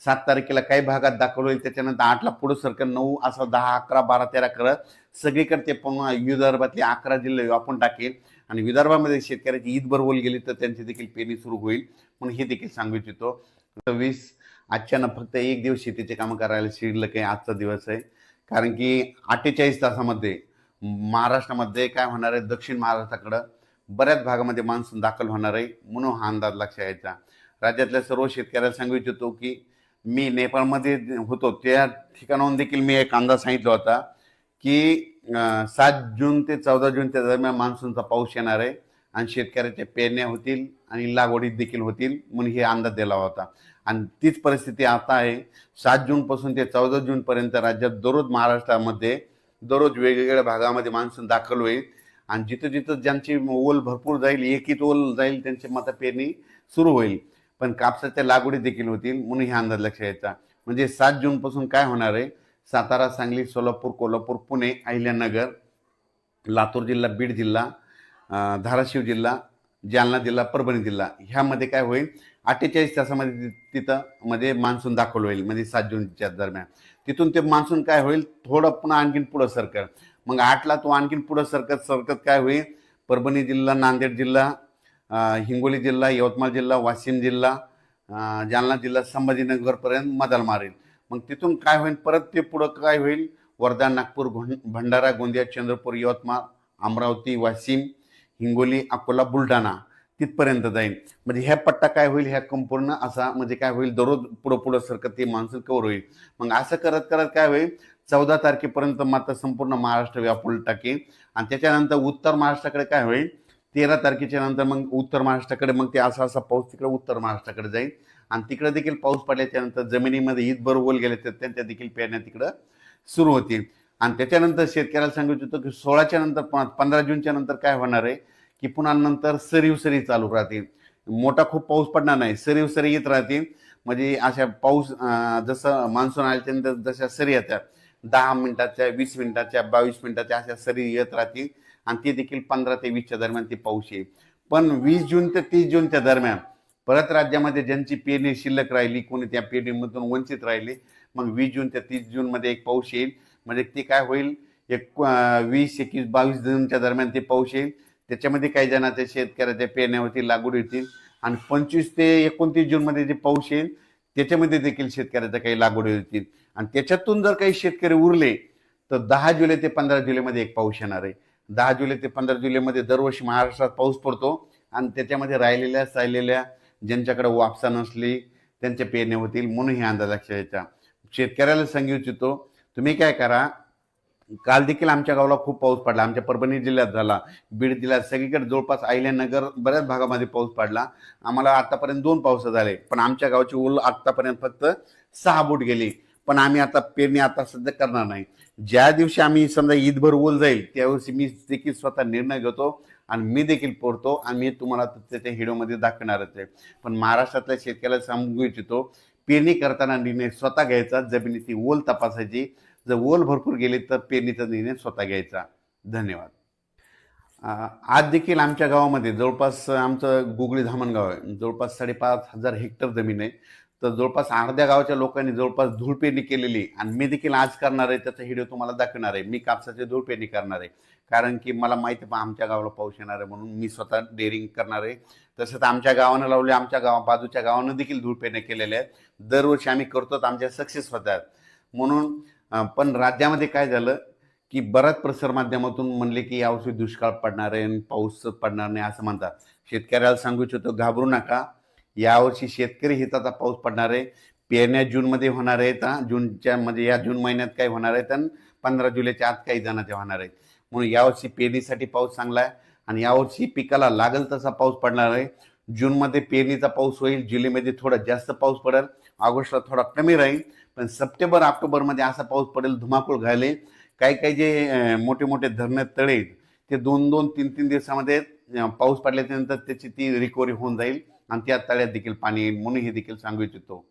7 तारखेला काही भागात दाखल होईल, त्याच्यानंतर 8ला पुढे सरकल, 9 असं 10, 11, 12, 13 करत सगळीकडे ते पुन्हा विदर्भातले 11 जिल्हे व्यापून टाकेल आणि विदर्भामध्ये शेतकऱ्याची ईद बरोबर गेली तर त्यांची देखील पेरणी सुरू होईल म्हणून हे देखील सांगू इच्छितो. 20 आजच्यानं फक्त एक दिवस शेतीचे कामं करायला शिल्लक आहे, आजचा दिवस आहे. कारण की 48 तासामध्ये महाराष्ट्रामध्ये काय होणार आहे, दक्षिण महाराष्ट्राकडं बऱ्याच भागामध्ये मान्सून दाखल होणार आहे म्हणून हा अंदाज लक्षात यायचा. राज्यातल्या सर्व शेतकऱ्याला सांगू इच्छितो की मी नेपाळमध्ये होतो त्या ठिकाणाहून देखील मी एक अंदाज सांगितला होता की 7 जून ते 14 जूनच्या दरम्यान मान्सूनचा पाऊस येणार आहे आणि शेतकऱ्याच्या पेरण्या होतील आणि लागवडी देखील होतील म्हणून हे अंदाज दिला होता. आणि तीच परिस्थिती आता आहे. 7 जूनपासून ते 14 जूनपर्यंत राज्यात दररोज महाराष्ट्रामध्ये दररोज वेगवेगळ्या भागामध्ये मान्सून दाखल होईल आणि जिथं जिथं ज्यांची ओल भरपूर जाईल, एकीत ओल जाईल, त्यांची माता पेरणी सुरू होईल. पण कापसाच्या लागवडी देखील होतील म्हणून हा अंदाज लक्षात यायचा. म्हणजे 7 जूनपासून काय होणार आहे, सातारा, सांगली, सोलापूर, कोल्हापूर, पुणे, अहिल्यानगर, लातूर जिल्हा, बीड जिल्हा, धाराशिव जिल्हा, जालना जिल्हा, परभणी जिल्हा ह्यामध्ये काय होईल, 48 तासामध्ये तिथं मध्ये मान्सून दाखल होईल. म्हणजे 7 जूनच्या दरम्यान तिथून ते मान्सून काय होईल, थोडं पुन्हा आणखीन पुढं सरकल. मग 8ला तो आणखीन पुढं सरकत काय होईल, परभणी जिल्हा, नांदेड जिल्हा, हिंगोली जिल्हा, यवतमाळ जिल्हा, वाशिम जिल्हा, जालना जिल्हा, संभाजीनगरपर्यंत मदाल मारेल. मग तिथून काय होईल, परत ते पुढं काय होईल, वर्धा, नागपूर, भंडारा, गोंदिया, चंद्रपूर, यवतमाळ, अमरावती, वाशिम, हिंगोली, अकोला, बुलढाणा तिथपर्यंत जाईल. म्हणजे ह्या पट्टा काय होईल, ह्या संपूर्ण असा म्हणजे काय होईल, दररोज पुढं सरकत ते मान्सून कव्हर होईल. मग असं करत करत काय होईल, 14 तारखेपर्यंत मात्र संपूर्ण महाराष्ट्र व्यापून टाकेल आणि त्याच्यानंतर उत्तर महाराष्ट्राकडे काय होईल, 13 तारखेच्या नंतर मग उत्तर महाराष्ट्राकडे मग ते असा पाऊस तिकडे उत्तर महाराष्ट्राकडे जाईल आणि तिकडे देखील पाऊस पडल्याच्या नंतर जमिनीमध्ये ईद बरोबर गेले तर त्यांच्या देखील पेरण्या तिकडं सुरू होतील. आणि त्याच्यानंतर शेतकऱ्याला सांगू इच्छितो की 16च्या नंतर 15 जूनच्या नंतर काय होणार आहे की पुन्हा नंतर सरीव चालू राहतील. मोठा खूप पाऊस पडणार नाही, सरीव येत राहतील. म्हणजे अशा पाऊस जसं मान्सून आल्याच्यानंतर जशा सरी येतात 10 मिनिटाच्या, 20 मिनिटाच्या, 22 मिनिटाच्या अशा सरी येत राहतील आणि ते देखील 15 ते 20च्या दरम्यान ते पाऊस येईल. पण 20 जून ते 30 जूनच्या दरम्यान परत राज्यामध्ये ज्यांची पेरणी शिल्लक राहिली, कोणी त्या पेरणीमधून वंचित राहिले, मग 20 जून ते 30 जूनमध्ये एक पाऊस येईल. म्हणजे ते काय होईल, 20, 21, 22 जूनच्या दरम्यान ते पाऊस येईल. त्याच्यामध्ये काही जणांच्या शेतकऱ्याच्या पेरण्या होतील, लागवड होतील आणि 25 ते 29 जूनमध्ये जे पाऊस येईल त्याच्यामध्ये देखील शेतकऱ्याच्या काही लागवडी होतील. आणि त्याच्यातून जर काही शेतकरी उरले तर 10 जुलै ते 15 जुलैमध्ये एक पाऊस येणार आहे. 10 जुलै ते 15 जुलैमध्ये दरवर्षी महाराष्ट्रात पाऊस पडतो आणि त्याच्यामध्ये राहिलेल्या ज्यांच्याकडे वापसा नसली त्यांच्या पेरण्या होतील म्हणून हे अंदाज लक्षात यायचा. शेतकऱ्याला सांगू इच्छितो, तुम्ही काय करा, काल देखील आमच्या गावाला खूप पाऊस पडला, आमच्या परभणी जिल्ह्यात झाला, बीड जिल्ह्यात सगळीकडे जवळपास अहिल्यानगर बऱ्याच भागामध्ये पाऊस पडला. आम्हाला आतापर्यंत 2 पाऊस झाले, पण आमच्या गावची ओल आतापर्यंत फक्त 6 बोट गेली. पण आम्ही आता पेरणी आता सध्या करणार नाही. ज्या दिवशी आम्ही समजा ईदभर ओल जाईल त्यावर्षी मी देखील स्वतः निर्णय घेतो आणि मी देखील पोरतो आणि मी तुम्हाला त्याच्या व्हिडिओमध्ये दाखवणारच आहे. पण महाराष्ट्रातल्या शेतकऱ्याला सांगू इच्छितो, पेरणी करताना निर्णय स्वतः घ्यायचा, जमिनीची ओल तपासायची, जर ओल भरपूर गेली तर पेरणीचा निर्णय स्वतः घ्यायचा. धन्यवाद. आज देखील आमच्या गावामध्ये जवळपास आमचं गुगळी धामणगाव आहे, जवळपास 5,500 हेक्टर जमीन आहे. तर जवळपास अर्ध्या गावाच्या लोकांनी जवळपास धूळ पेरणी केलेली आणि मी देखील आज करणार आहे. त्याचा व्हिडिओ तुम्हाला दाखवणार आहे. मी कापसाची धूळ पेरणी करणार आहे कारण की मला माहिती आहे आमच्या गावाला पाऊस येणार आहे म्हणून मी स्वतः डेअरिंग करणार आहे. तसंच आमच्या गावानं लावले, आमच्या बाजूच्या गावानं देखील धूळ पेरण्या केलेल्या आहेत. दरवर्षी आम्ही करतो, आमच्या सक्सेस होतात म्हणून. पण राज्यामध्ये काय झालं की बऱ्याच प्रसारमाध्यमातून म्हणले की यावर्षी दुष्काळ पडणार आहे, पाऊस पडणार नाही असं म्हणतात. शेतकऱ्याला सांगू इच्छितो, घाबरू नका. यावर्षी शेतकरी हिताचा पाऊस पडणार आहे. पेरण्या जूनमध्ये होणार आहेत. जूनच्या म्हणजे या जून महिन्यात काही होणार आहेत आणि 15 जुलैच्या आत काही जणांच्या होणार आहेत. म्हणून यावर्षी पेरणीसाठी पाऊस चांगला आहे आणि यावर्षी पिकाला लागल तसा पाऊस पडणार आहे. जूनमध्ये पेरणीचा पाऊस होईल, जुलैमध्ये थोडा जास्त पाऊस पडेल, ऑगस्टला थोडा कमी राहील, पण सप्टेंबर ऑक्टोबरमध्ये असा पाऊस पडेल धुमाकूळ घालेल. काही जे मोठे मोठे धरण तळे ते 2-2, 3-3 दिवसामध्ये पाऊस पडल्याच्यानंतर त्याची ती रिकव्हरी होऊन जाईल आणि त्या तळ्यात देखील पाणी येईल म्हणून हे देखील सांगू इच्छितो.